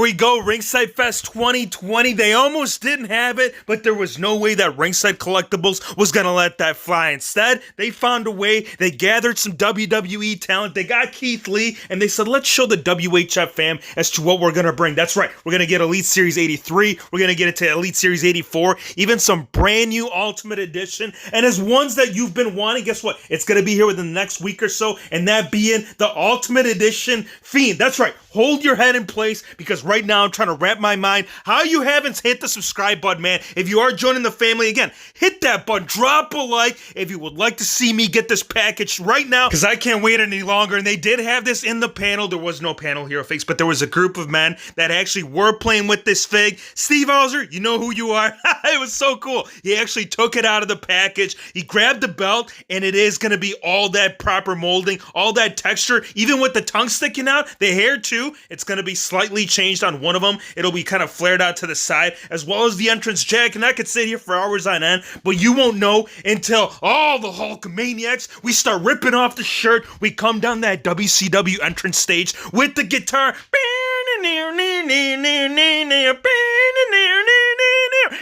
we go, Ringside Fest 2020. They almost didn't have it, but there was no way that Ringside Collectibles was going to let that fly. Instead, they found a way. They gathered some WWE talent. They got Keith Lee, and they said, let's show the WHF fam as to what we're going to bring. That's right. We're going to get Elite Series 83. We're going to get it to Elite Series 84, even some brand new Ultimate Edition. And as ones that you've been wanting, guess what? It's going to be here within the next week or so, and that being the Ultimate Edition Fiend. That's right. Hold your head in place, because right now I'm trying to wrap my mind how you haven't hit the subscribe button, man. If you are joining the family, again, hit that button, drop a like if you would like to see me get this package right now, because I can't wait any longer. And they did have this in the panel. There was no panel hero figs, but there was a group of men that actually were playing with this fig. Steve Hauser, you know who you are. It was so cool. He actually took it out of the package. He grabbed the belt, and it is going to be all that proper molding, all that texture, even with the tongue sticking out, the hair too. It's going to be slightly changed on one of them. It'll be kind of flared out to the side, as well as the entrance jacket. And I could sit here for hours on end, but you won't know until all the Hulkamaniacs, we start ripping off the shirt. We come down that WCW entrance stage with the guitar.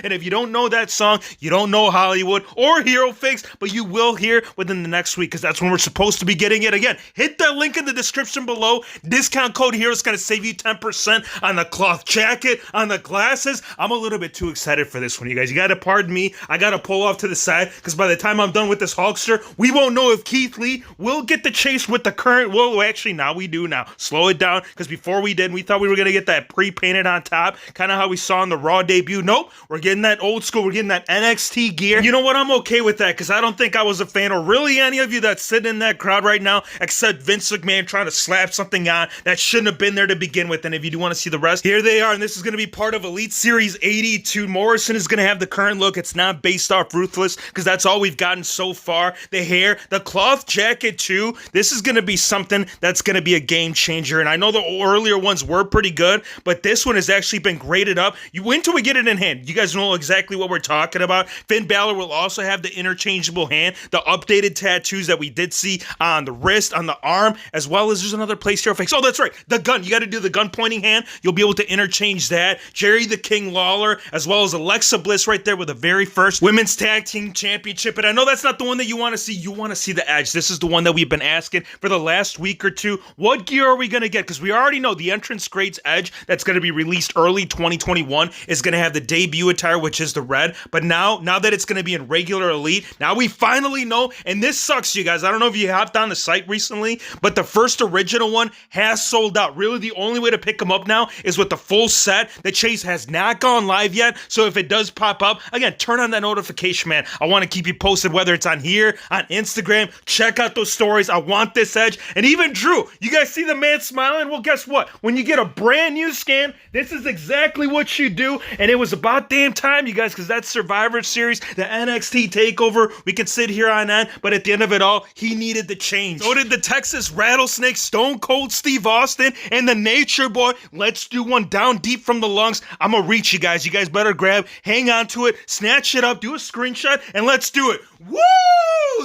And if you don't know that song, you don't know Hollywood or Hero Figs, but you will hear within the next week, because that's when we're supposed to be getting it. Again, hit that link in the description below. Discount code HERO is going to save you 10% on the cloth jacket, on the glasses. I'm a little bit too excited for this one, you guys. You got to pardon me. I got to pull off to the side, because by the time I'm done with this Hulkster, we won't know if Keith Lee will get the chase with the current. Well, actually, now we do now. Slow it down, because before we did, we thought we were going to get that pre-painted on top, kind of how we saw in the Raw debut. Nope, we're getting that old school. We're getting that NXT gear. You know what? I'm okay with that, because I don't think I was a fan, or really any of you that's sitting in that crowd right now, except Vince McMahon trying to slap something on that shouldn't have been there to begin with. And if you do want to see the rest, here they are. And this is going to be part of Elite Series 82. Morrison is going to have the current look. It's not based off Ruthless, because that's all we've gotten so far. The hair, the cloth jacket too. This is going to be something that's going to be a game changer. And I know the earlier ones were pretty good, but this one has actually been graded up. You wait until we get it in hand. You guys know exactly what we're talking about. Finn Balor will also have the interchangeable hand, the updated tattoos that we did see on the wrist, on the arm, as well as there's another place here. Oh, that's right. The gun. You got to do the gun pointing hand. You'll be able to interchange that. Jerry the King Lawler, as well as Alexa Bliss right there with the very first Women's Tag Team Championship. And I know that's not the one that you want to see. You want to see the Edge. This is the one that we've been asking for the last week or two. What gear are we going to get? Because we already know the entrance grades Edge that's going to be released early 2021 is going to have the debut attire, which is the red. But now that it's going to be in regular Elite, now we finally know. And this sucks, you guys. I don't know if you hopped on the site recently, but the first original one has sold out. Really, the only way to pick them up now is with the full set. The chase has not gone live yet, so if it does pop up, again, turn on that notification, man. I want to keep you posted, whether it's on here, on Instagram. Check out those stories. I want this Edge. And even Drew, you guys see the man smiling? Well, guess what? When you get a brand new scan, this is exactly what you do. And it was about damn time, you guys, because that Survivor Series, the NXT TakeOver, we could sit here on end, but at the end of it all, he needed the change. So did the Texas Rattlesnake, Stone Cold Steve Austin, and the Nature Boy. Let's do one down deep from the lungs. I'm gonna reach you guys. You guys better grab, hang on to it, snatch it up, do a screenshot, and let's do it. Woo!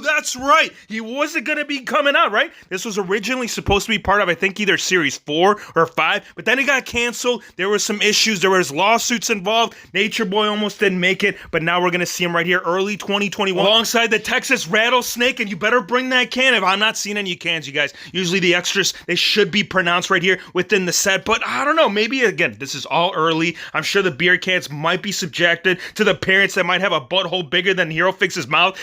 That's right. He wasn't going to be coming out, right? This was originally supposed to be part of, I think, either Series 4 or 5, but then it got canceled. There were some issues. There was lawsuits involved. Nature Boy almost didn't make it, but now we're going to see him right here early 2021 alongside the Texas Rattlesnake, and you better bring that can. If I'm not seeing any cans, you guys, usually the extras, they should be pronounced right here within the set, but I don't know. Maybe, again, this is all early. I'm sure the beer cans might be subjected to the parents that might have a butthole bigger than Hero Fix's mouth.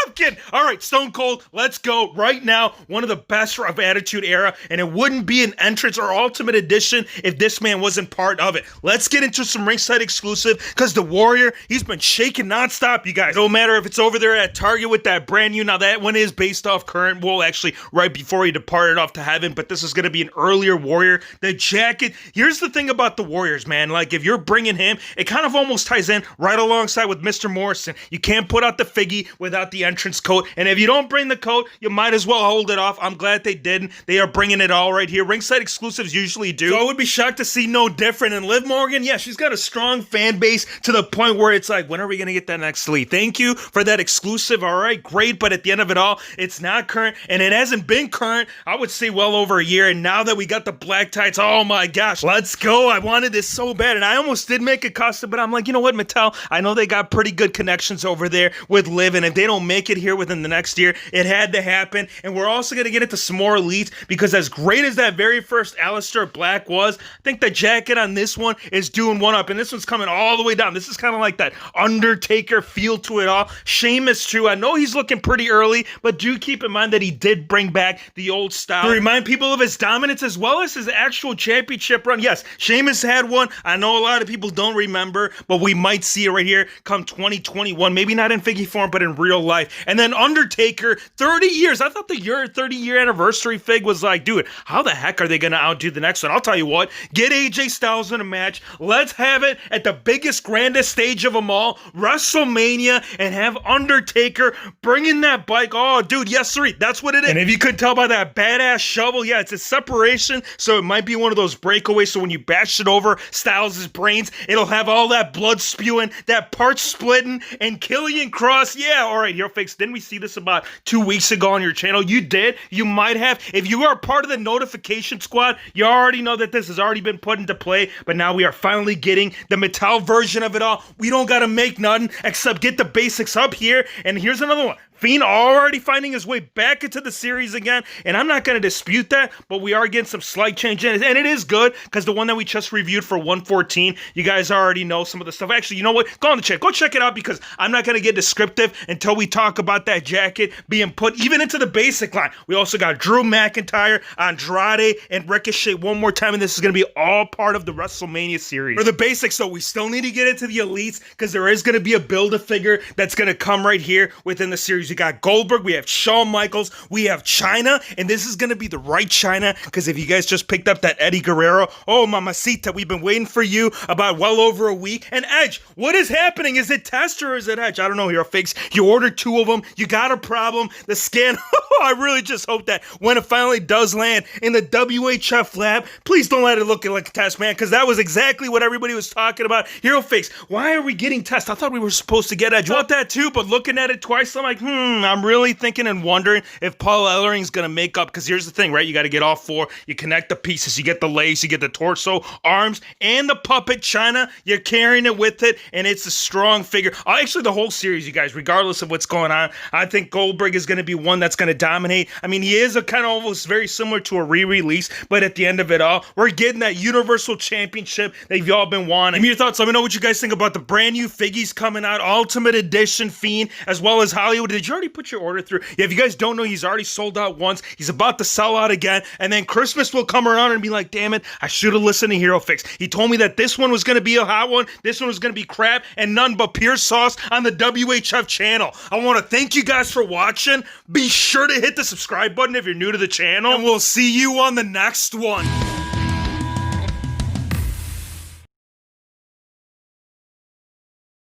I'm kidding. All right, Stone Cold, let's go right now. One of the best of Attitude Era, and it wouldn't be an entrance or Ultimate Edition if this man wasn't part of it. Let's get into some Ringside Exclusive, because the Warrior, he's been shaking nonstop, you guys. No matter if it's over there at Target with that brand new, now that one is based off current, well, actually, right before he departed off to heaven, but this is going to be an earlier Warrior. The jacket, here's the thing about the Warriors, man. Like, if you're bringing him, it kind of almost ties in right alongside with Mr. Morrison. You can't put out the figgy without the entrance entrance coat. And if you don't bring the coat, you might as well hold it off. I'm glad they didn't. They are bringing it all right here. Ringside Exclusives usually do. So I would be shocked to see no different. And Liv Morgan, yeah, she's got a strong fan base to the point where it's like, when are we going to get that next lead? Thank you for that exclusive. All right, great. But at the end of it all, it's not current. And it hasn't been current, I would say, well over a year. And now that we got the black tights, oh my gosh, let's go. I wanted this so bad. And I almost did make a custom, but I'm like, you know what, Mattel? I know they got pretty good connections over there with Liv. And if they don't make it here within the next year, it had to happen. And we're also going to get into some more elites, because as great as that very first Aleister Black was, I think the jacket on this one is doing one up. And this one's coming all the way down. This is kind of like that Undertaker feel to it all. Sheamus too. I know he's looking pretty early, but do keep in mind that he did bring back the old style to remind people of his dominance as well as his actual championship run. Yes, Sheamus had one. I know a lot of people don't remember, but we might see it right here come 2021. Maybe not in figgy form, but in real life. And then Undertaker, 30 years. I thought the 30-year anniversary fig was like, dude, how the heck are they going to outdo the next one? I'll tell you what, get AJ Styles in a match. Let's have it at the biggest, grandest stage of them all, WrestleMania, and have Undertaker bringing that bike. Oh, dude, yes, sir. That's what it is. And if you could tell by that badass shovel, yeah, it's a separation, so it might be one of those breakaways, so when you bash it over Styles' brains, it'll have all that blood spewing, that part splitting, and Killian Cross. Yeah, all right, Hero Fakes, didn't we see this about 2 weeks ago on your channel? You did. You might have. If you are part of the notification squad, you already know that this has already been put into play, but now we are finally getting the Mattel version of it all. We don't gotta make nothing except get the basics up here, and here's another one. Fiend already finding his way back into the series again, and I'm not going to dispute that, but we are getting some slight change in it, and it is good, because the one that we just reviewed for 114, you guys already know some of the stuff. Actually, you know what? Go on the chat. Go check it out, because I'm not going to get descriptive until we talk about that jacket being put even into the basic line. We also got Drew McIntyre, Andrade, and Ricochet one more time, and this is going to be all part of the WrestleMania series. For the basics, though, we still need to get into the elites, because there is going to be a Build-a-Figure that's going to come right here within the series. We got Goldberg, we have Shawn Michaels, we have Chyna, and this is going to be the right Chyna, because if you guys just picked up that Eddie Guerrero, oh, mamacita, we've been waiting for you about well over a week. And Edge, what is happening? Is it Test or is it Edge? I don't know, Hero Fakes. You ordered 2 of them, you got a problem. The scan, I really just hope that when it finally does land in the WHF lab, please don't let it look like a Test, man, because that was exactly what everybody was talking about. Hero Fakes, why are we getting Test? I thought we were supposed to get Edge. I want that too, but looking at it twice, I'm like, I'm really thinking and wondering if Paul Ellering's going to make up, because here's the thing, right? You got to get all 4. You connect the pieces. You get the legs, you get the torso, arms, and the puppet Chyna. You're carrying it with it, and it's a strong figure. Actually, the whole series, you guys, regardless of what's going on, I think Goldberg is going to be one that's going to dominate. I mean, he is a kind of almost very similar to a re-release, but at the end of it all, we're getting that Universal Championship that you've all been wanting. Give me your thoughts. Let me know what you guys think about the brand new figgies coming out, Ultimate Edition Fiend, as well as Hollywood. Did you already put your order through? Yeah, if you guys don't know, he's already sold out once. He's about to sell out again, and then Christmas will come around and be like, damn it, I should have listened to Hero Fix. He told me that this one was going to be a hot one, this one was going to be crap, and none but pure sauce on the WHF channel. I want to thank you guys for watching. Be sure to hit the subscribe button if you're new to the channel, and we'll see you on the next one.